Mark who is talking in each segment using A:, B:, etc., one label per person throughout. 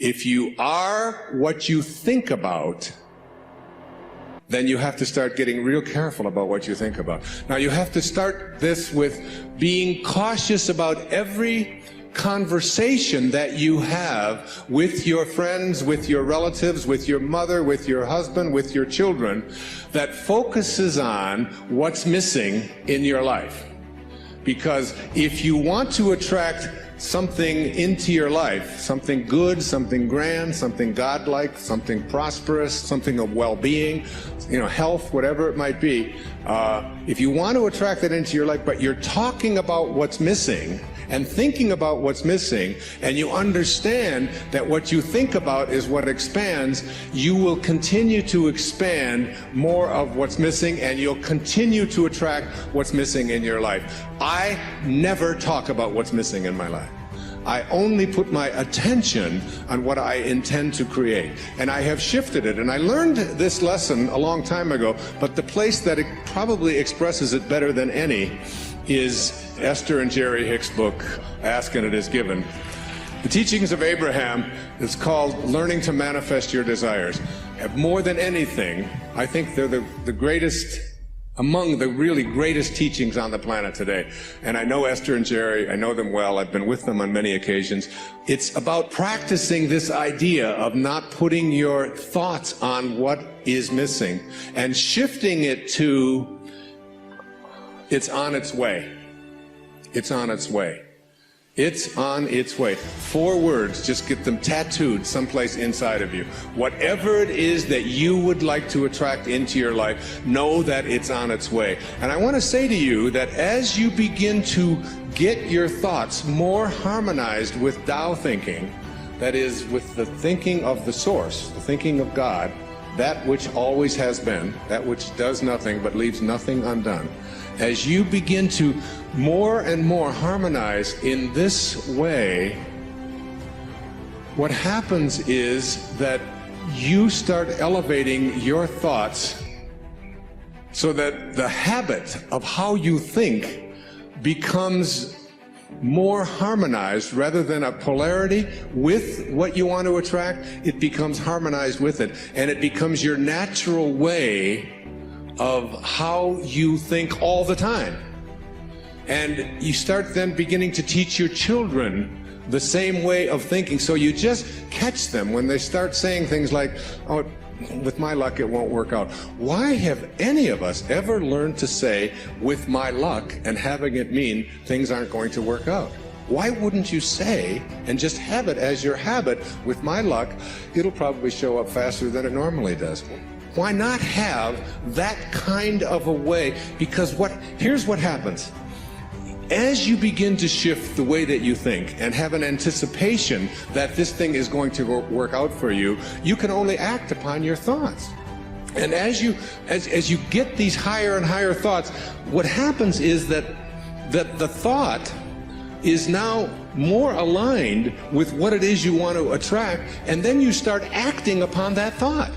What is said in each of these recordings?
A: If you are what you think about, then you have to start getting real careful about what you think about. Now, you have to start this with being cautious about every conversation that you have with your friends, with your relatives, with your mother, with your husband, with your children, that focuses on what's missing in your life. Because if you want to attract something into your life, something good, something grand, something godlike, something prosperous, something of well-being, health, whatever it might be, if you want to attract that into your life, but you're talking about what's missing and thinking about what's missing, and you understand that what you think about is what expands, you will continue to expand more of what's missing, and you'll continue to attract what's missing in your life. I never talk about what's missing in my life. I only put my attention on what I intend to create. And I have shifted it. And I learned this lesson a long time ago, but the place that it probably expresses it better than any is Esther and Jerry Hicks' book, Ask and It Is Given. The Teachings of Abraham is called Learning to Manifest Your Desires. More than anything, I think they're the greatest, among the really greatest teachings on the planet today. And I know Esther and Jerry, I know them well, I've been with them on many occasions. It's about practicing this idea of not putting your thoughts on what is missing and shifting it to, it's on its way. It's on its way. It's on its way. 4 words, just get them tattooed someplace inside of you. Whatever it is that you would like to attract into your life, know that it's on its way. And I want to say to you that as you begin to get your thoughts more harmonized with Tao thinking, that is, with the thinking of the source, the thinking of God, that which always has been, that which does nothing but leaves nothing undone, as you begin to more and more harmonize in this way, what happens is that you start elevating your thoughts so that the habit of how you think becomes more harmonized. Rather than a polarity with what you want to attract, it becomes harmonized with it, and it becomes your natural way of how you think all the time. And you start then beginning to teach your children the same way of thinking. So you just catch them when they start saying things like, oh, with my luck it won't work out. Why have any of us ever learned to say, with my luck, and having it mean things aren't going to work out? Why wouldn't you say, and just have it as your habit, with my luck, it'll probably show up faster than it normally does? Why not have that kind of a way? Because here's what happens. As you begin to shift the way that you think and have an anticipation that this thing is going to work out for you, you can only act upon your thoughts. And as you get these higher and higher thoughts, what happens is that the thought is now more aligned with what it is you want to attract, and then you start acting upon that thought.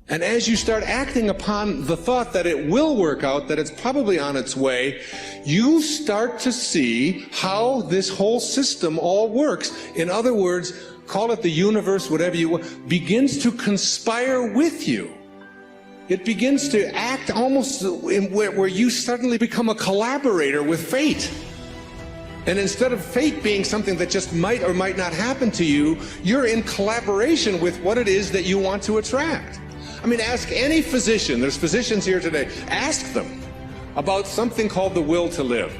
A: And as you start acting upon the thought that it will work out, that it's probably on its way, you start to see how this whole system all works. In other words, call it the universe, whatever you want, begins to conspire with you. It begins to act almost where you suddenly become a collaborator with fate. And instead of fate being something that just might or might not happen to you, you're in collaboration with what it is that you want to attract. I mean, ask any physician, there's physicians here today, ask them about something called the will to live.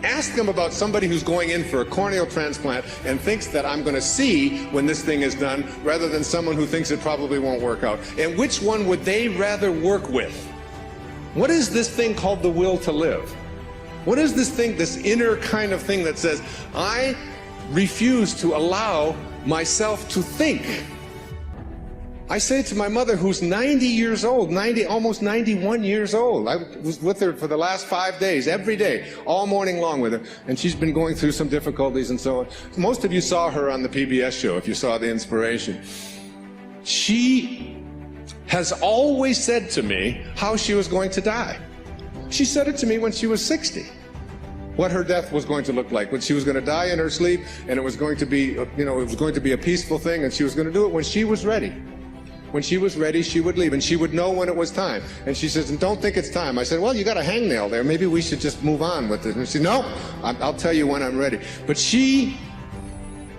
A: Ask them about somebody who's going in for a corneal transplant and thinks that I'm going to see when this thing is done, rather than someone who thinks it probably won't work out. And which one would they rather work with? What is this thing called the will to live? What is this thing, this inner kind of thing that says, I refuse to allow myself to think? I say to my mother, who's 90 years old, almost 91 years old. I was with her for the last 5 days, every day, all morning long with her. And she's been going through some difficulties and so on. Most of you saw her on the PBS show, if you saw The Inspiration. She has always said to me how she was going to die. She said it to me when she was 60. what her death was going to look like, when she was going to die in her sleep, and it was going to be, it was going to be a peaceful thing, and she was going to do it when she was ready. When she was ready, she would leave, and she would know when it was time. And she says, and don't think it's time. I said, well, you got a hangnail there. Maybe we should just move on with it. And she said, no, I'll tell you when I'm ready. But she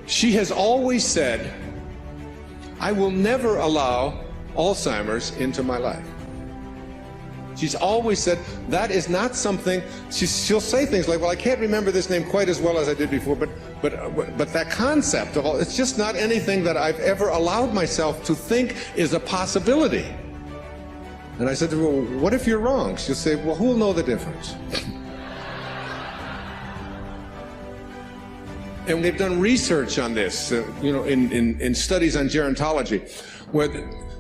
A: has always said, I will never allow Alzheimer's into my life. She's always said that is not something. She'll say things like, well, I can't remember this name quite as well as I did before, but that concept of all, it's just not anything that I've ever allowed myself to think is a possibility. And I said to her, well, what if you're wrong? She'll say, well, who'll know the difference? And they've done research on this, in studies on gerontology, where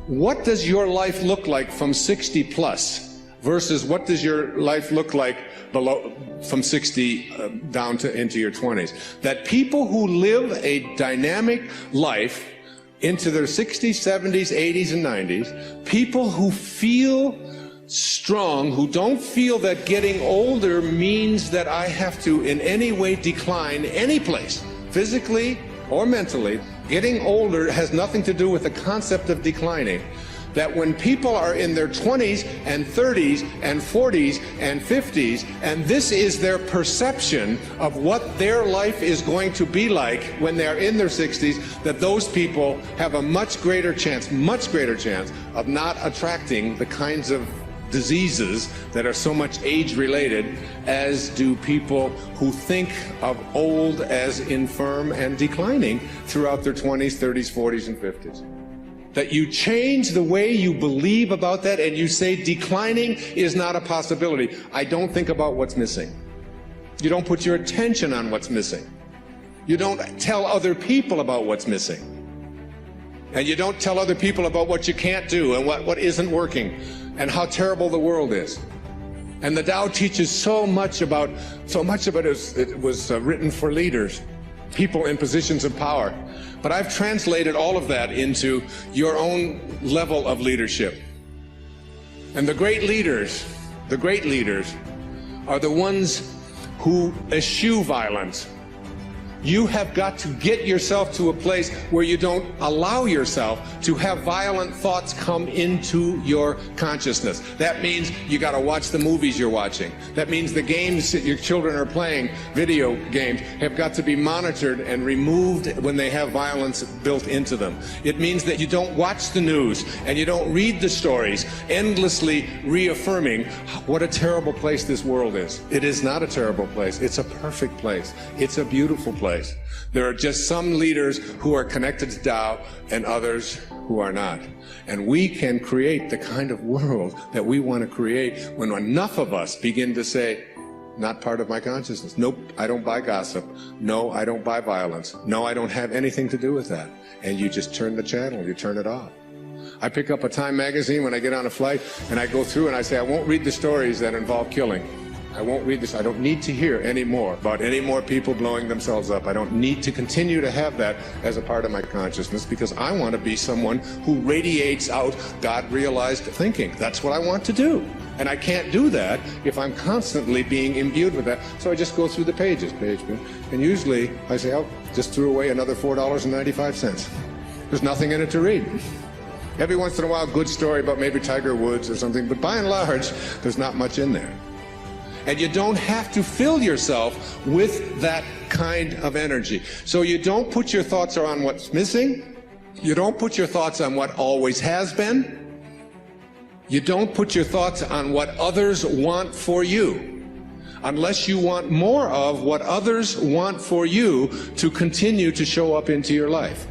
A: what does your life look like from 60 plus versus what does your life look like below, from 60 down to into your 20s? That people who live a dynamic life into their 60s, 70s, 80s, and 90s, people who feel strong, who don't feel that getting older means that I have to in any way decline any place, physically or mentally. Getting older has nothing to do with the concept of declining. That when people are in their 20s and 30s and 40s and 50s, and this is their perception of what their life is going to be like when they're in their 60s, that those people have a much greater chance of not attracting the kinds of diseases that are so much age-related as do people who think of old as infirm and declining throughout their 20s, 30s, 40s, and 50s. That you change the way you believe about that and you say declining is not a possibility. I don't think about what's missing. You don't put your attention on what's missing. You don't tell other people about what's missing. And you don't tell other people about what you can't do and what isn't working and how terrible the world is. And the Tao teaches so much of it was written for leaders, people in positions of power. But I've translated all of that into your own level of leadership. And the great leaders are the ones who eschew violence. You have got to get yourself to a place where you don't allow yourself to have violent thoughts come into your consciousness. That means you got to watch the movies you're watching. That means the games that your children are playing, video games, have got to be monitored and removed when they have violence built into them. It means that you don't watch the news and you don't read the stories, endlessly reaffirming what a terrible place this world is. It is not a terrible place. It's a perfect place. It's a beautiful place. There are just some leaders who are connected to Tao and others who are not. And we can create the kind of world that we want to create when enough of us begin to say, not part of my consciousness. Nope, I don't buy gossip. No, I don't buy violence. No, I don't have anything to do with that. And you just turn the channel, you turn it off. I pick up a Time magazine when I get on a flight and I go through and I say, I won't read the stories that involve killing. I won't read this. I don't need to hear any more about any more people blowing themselves up. I don't need to continue to have that as a part of my consciousness because I want to be someone who radiates out God-realized thinking. That's what I want to do. And I can't do that if I'm constantly being imbued with that. So I just go through the pages, and usually I say, oh, just threw away another $4.95. There's nothing in it to read. Every once in a while, good story about maybe Tiger Woods or something, but by and large, there's not much in there. And you don't have to fill yourself with that kind of energy. So you don't put your thoughts on what's missing. You don't put your thoughts on what always has been. You don't put your thoughts on what others want for you, unless you want more of what others want for you to continue to show up into your life.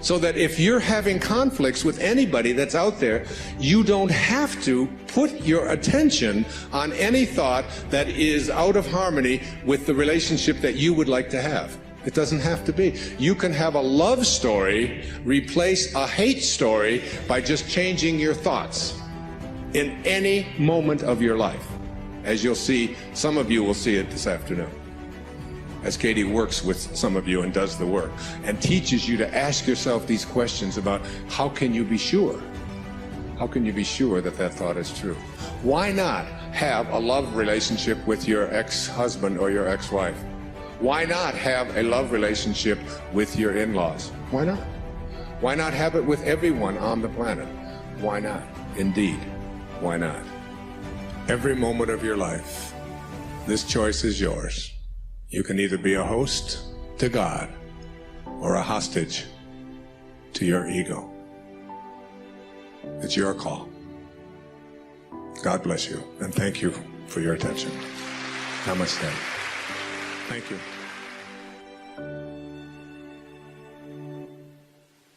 A: So that if you're having conflicts with anybody that's out there, you don't have to put your attention on any thought that is out of harmony with the relationship that you would like to have. It doesn't have to be. You can have a love story replace a hate story by just changing your thoughts in any moment of your life. As you'll see, some of you will see it this afternoon, as Katie works with some of you and does the work and teaches you to ask yourself these questions about how can you be sure? How can you be sure that that thought is true? Why not have a love relationship with your ex-husband or your ex-wife? Why not have a love relationship with your in-laws? Why not? Why not have it with everyone on the planet? Why not? Indeed, why not? Every moment of your life, this choice is yours. You can either be a host to God or a hostage to your ego. It's your call. God bless you, and thank you for your attention. Namaste. Thank you.